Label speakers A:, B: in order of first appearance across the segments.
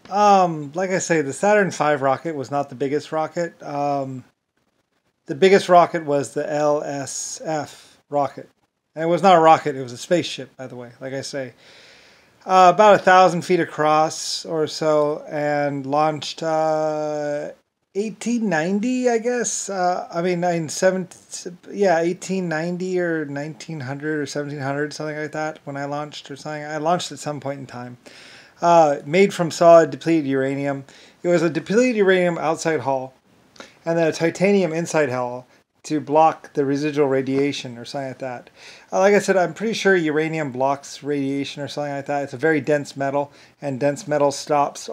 A: Like I say, the Saturn V rocket was not the biggest rocket. The biggest rocket was the LSF rocket. And it was not a rocket, it was a spaceship, by the way, like I say. About 1,000 feet across or so, and launched 1890, I guess. Yeah, 1890 or 1900 or 1700, something like that. When I launched or something, I launched at some point in time. Made from solid depleted uranium. It was a depleted uranium outside hull, and then a titanium inside hull to block the residual radiation or something like that. Like I said, I'm pretty sure uranium blocks radiation or something like that. It's a very dense metal, and dense metal stops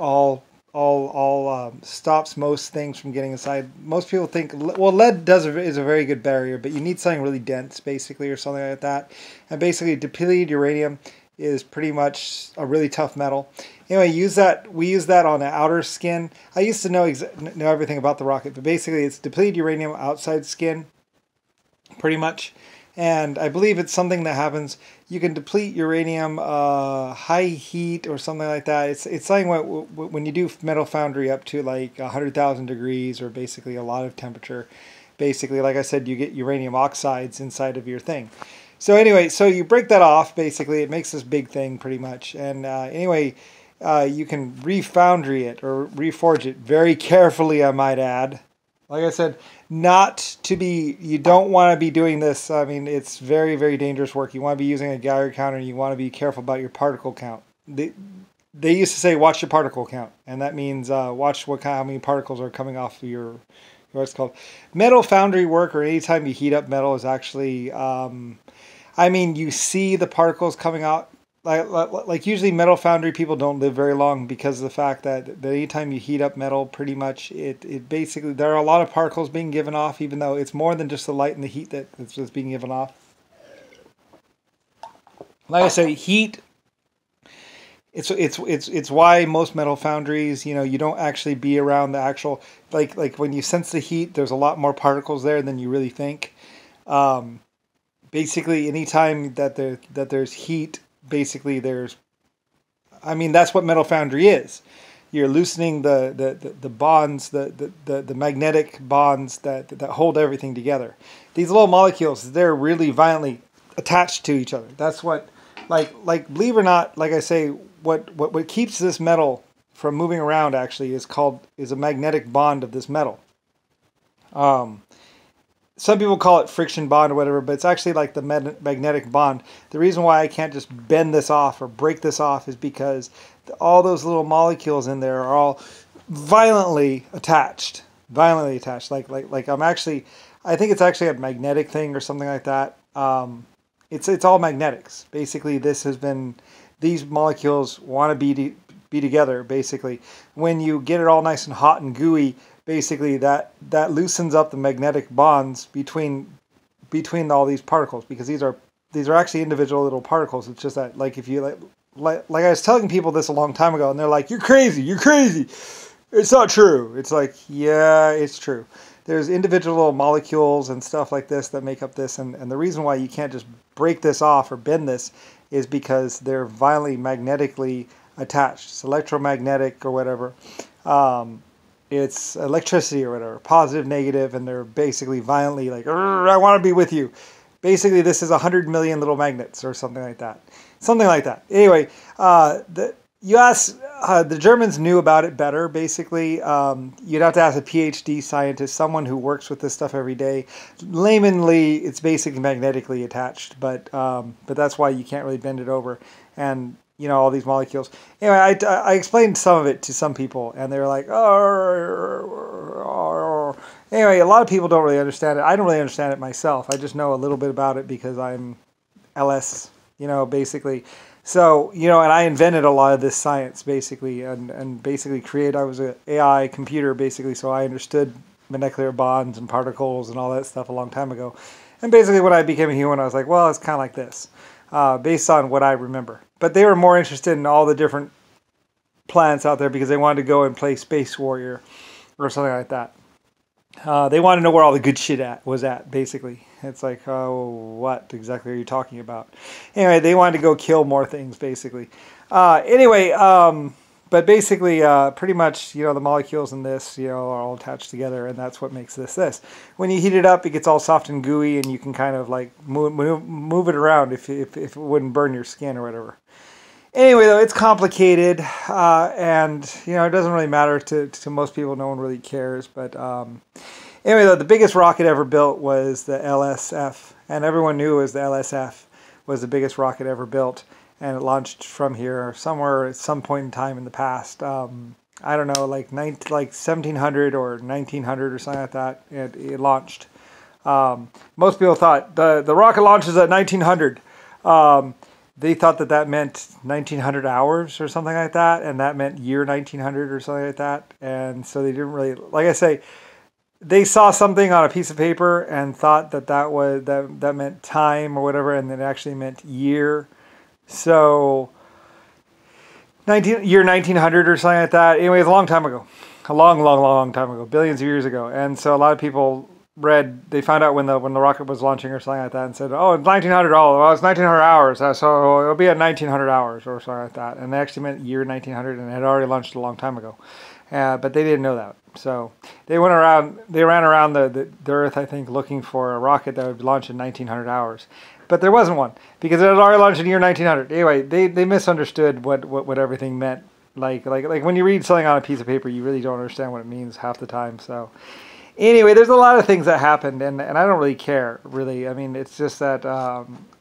A: stops most things from getting inside. Most people think, well, lead is a very good barrier, but you need something really dense, basically, or something like that. And basically, depleted uranium is pretty much a really tough metal. Anyway, we use that on the outer skin. I used to know everything about the rocket, but basically it's depleted uranium outside skin, pretty much. And I believe it's something that happens. You can deplete uranium high heat or something like that. It's something when you do metal foundry up to like 100,000 degrees or basically a lot of temperature. Basically, like I said, you get uranium oxides inside of your thing. So anyway, so you break that off, basically. It makes this big thing pretty much. And anyway, you can refoundry it or reforge it very carefully, I might add. Like I said, you don't want to be doing this. I mean, it's very, very dangerous work. You want to be using a Geiger counter. You want to be careful about your particle count. They used to say, watch your particle count. And that means watch how many particles are coming off your, what's called. Metal foundry work, or anytime you heat up metal, is actually... you see the particles coming out. Like usually metal foundry people don't live very long because of the fact that anytime you heat up metal, pretty much it basically, there are a lot of particles being given off, even though it's more than just the light and the heat that's being given off. Like I say, heat. It's why most metal foundries, you don't actually be around the actual, like when you sense the heat, there's a lot more particles there than you really think. Basically, anytime that there's heat, basically that's what metal foundry is. You're loosening the bonds, the magnetic bonds that hold everything together. These little molecules, they're really violently attached to each other. That's what, like believe it or not, like I say, what keeps this metal from moving around actually is a magnetic bond of this metal. Some people call it friction bond or whatever, but it's actually like the magnetic bond. The reason why I can't just bend this off or break this off is because all those little molecules in there are all violently attached. Violently attached. Like I think it's actually a magnetic thing or something like that. It's all magnetics. Basically, these molecules want to be together. Basically, when you get it all nice and hot and gooey, basically that loosens up the magnetic bonds between all these particles, because these are actually individual little particles. It's just that, like, if you like I was telling people this a long time ago, and they're like, you're crazy, it's not true. It's like, yeah, it's true. There's individual little molecules and stuff like this that make up this, and the reason why you can't just break this off or bend this is because they're violently magnetically attached. It's electromagnetic or whatever. It's electricity or whatever, positive, negative, and they're basically violently like, I want to be with you. Basically, this is 100 million little magnets or something like that. Something like that. Anyway, the Germans knew about it better, basically. You'd have to ask a PhD scientist, someone who works with this stuff every day. Laymanly, it's basically magnetically attached, but that's why you can't really bend it over. And all these molecules. Anyway, I explained some of it to some people, and they were like, oh. Anyway, a lot of people don't really understand it. I don't really understand it myself. I just know a little bit about it because I'm LS, basically. So, and I invented a lot of this science, basically, and basically I was an AI computer, basically, so I understood molecular bonds and particles and all that stuff a long time ago. And basically when I became a human, I was like, well, it's kind of like this. Based on what I remember. But they were more interested in all the different planets out there because they wanted to go and play Space Warrior or something like that. They wanted to know where all the good shit was at, basically. It's like, oh, what exactly are you talking about? Anyway, they wanted to go kill more things, basically. But basically, pretty much, the molecules in this, are all attached together, and that's what makes this. When you heat it up, it gets all soft and gooey, and you can kind of like move it around if it wouldn't burn your skin or whatever. Anyway, though, it's complicated, and it doesn't really matter to most people. No one really cares. But anyway, though, the biggest rocket ever built was the LSF, and everyone knew it was the LSF was the biggest rocket ever built, and it launched from here somewhere at some point in time in the past. I don't know, like 1700 or 1900 or something like that. It launched. Most people thought the rocket launches at 1900. They thought that meant 1900 hours or something like that, and that meant year 1900 or something like that. And so they didn't really, like I say, they saw something on a piece of paper and thought that meant time or whatever, and it actually meant year. So year 1900 or something like that. Anyway, it's a long time ago, a long time ago, billions of years ago. And so a lot of people they found out when the rocket was launching or something like that, and said, oh, it's 1900. Oh, well, it's 1900 hours, so it'll be at 1900 hours or something like that. And they actually meant year 1900, and it had already launched a long time ago. But they didn't know that. So they ran around the Earth, I think, looking for a rocket that would launch in 1900 hours. But there wasn't one, because it had already launched in year 1900. Anyway, they misunderstood what everything meant. Like when you read something on a piece of paper, you really don't understand what it means half the time. So anyway, there's a lot of things that happened, and I don't really care, really. I mean, it's just that,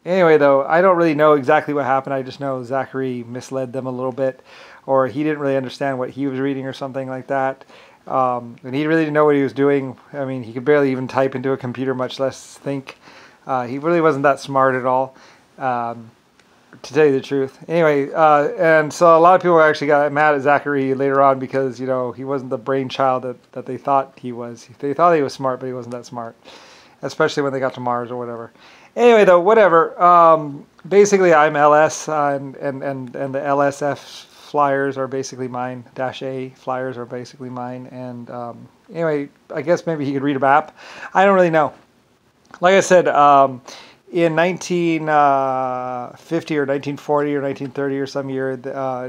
A: anyway, though, I don't really know exactly what happened. I just know Zachary misled them a little bit, or he didn't really understand what he was reading or something like that. And he really didn't know what he was doing. I mean, he could barely even type into a computer, much less think. He really wasn't that smart at all, to tell you the truth. Anyway, and so a lot of people actually got mad at Zachary later on because, he wasn't the brainchild that they thought he was. They thought he was smart, but he wasn't that smart, especially when they got to Mars or whatever. Anyway, though, whatever. Basically, I'm LS, and the LSF flyers are basically mine. -A flyers are basically mine. And anyway, I guess maybe he could read a map. I don't really know. Like I said, in 1950 or 1940 or 1930 or some year,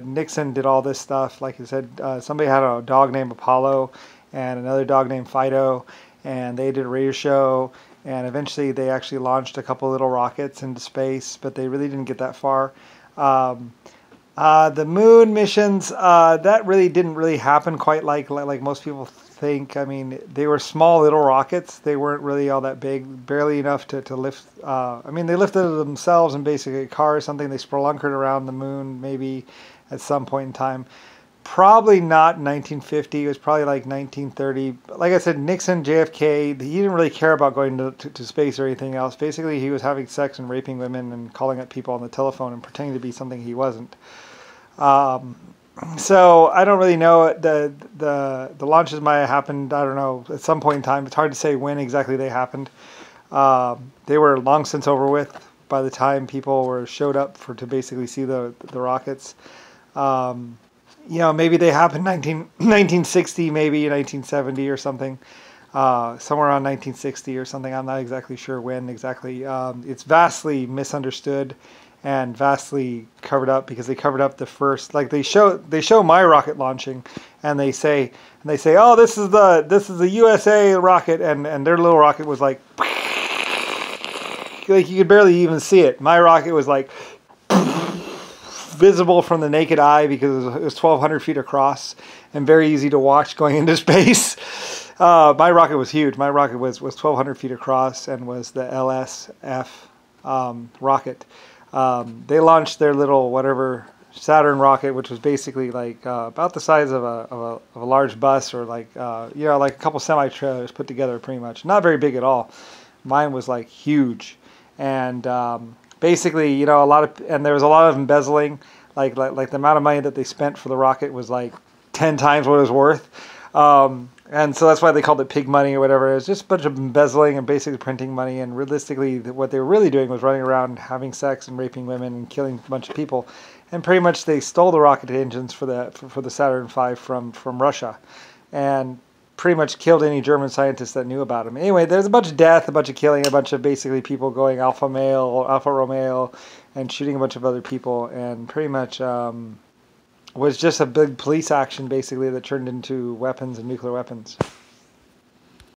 A: Nixon did all this stuff. Like I said, somebody had a dog named Apollo and another dog named Fido, and they did a radio show, and eventually they actually launched a couple little rockets into space, but they really didn't get that far. The moon missions, that really didn't really happen quite like most people think. I mean, they were small little rockets. They weren't really all that big, barely enough to lift. I mean, they lifted themselves in basically a car or something. They spelunkered around the moon maybe at some point in time. Probably not 1950. It was probably like 1930. Like I said, Nixon, JFK, he didn't really care about going to space or anything else. Basically, he was having sex and raping women and calling up people on the telephone and pretending to be something he wasn't. So I don't really know. The launches might have happened, I don't know, at some point in time. It's hard to say when exactly they happened. They were long since over with by the time people showed up to basically see the rockets. Maybe they happened 1960, maybe 1970 or something. Somewhere around 1960 or something. I'm not exactly sure when exactly. It's vastly misunderstood and vastly covered up, because they covered up the first, like they show my rocket launching, and they say, oh, this is the USA rocket, and their little rocket was like you could barely even see it. My rocket was like visible from the naked eye because it was 1,200 feet across and very easy to watch going into space. My rocket was huge. My rocket was 1,200 feet across and was the LSF rocket. They launched their little whatever Saturn rocket, which was basically like about the size of a large bus, or like like a couple semi-trailers put together, pretty much. Not very big at all. Mine was like huge, and basically, there was a lot of embezzling. Like the amount of money that they spent for the rocket was like 10 times what it was worth. And so that's why they called it pig money or whatever. It was just a bunch of embezzling and basically printing money. And realistically, what they were really doing was running around having sex and raping women and killing a bunch of people. And pretty much they stole the rocket engines for the Saturn V from Russia, and pretty much killed any German scientists that knew about them. Anyway, there's a bunch of death, a bunch of killing, a bunch of basically people going Alfa Male or Alfa Romeo and shooting a bunch of other people. And pretty much was just a big police action, basically, that turned into weapons and nuclear weapons.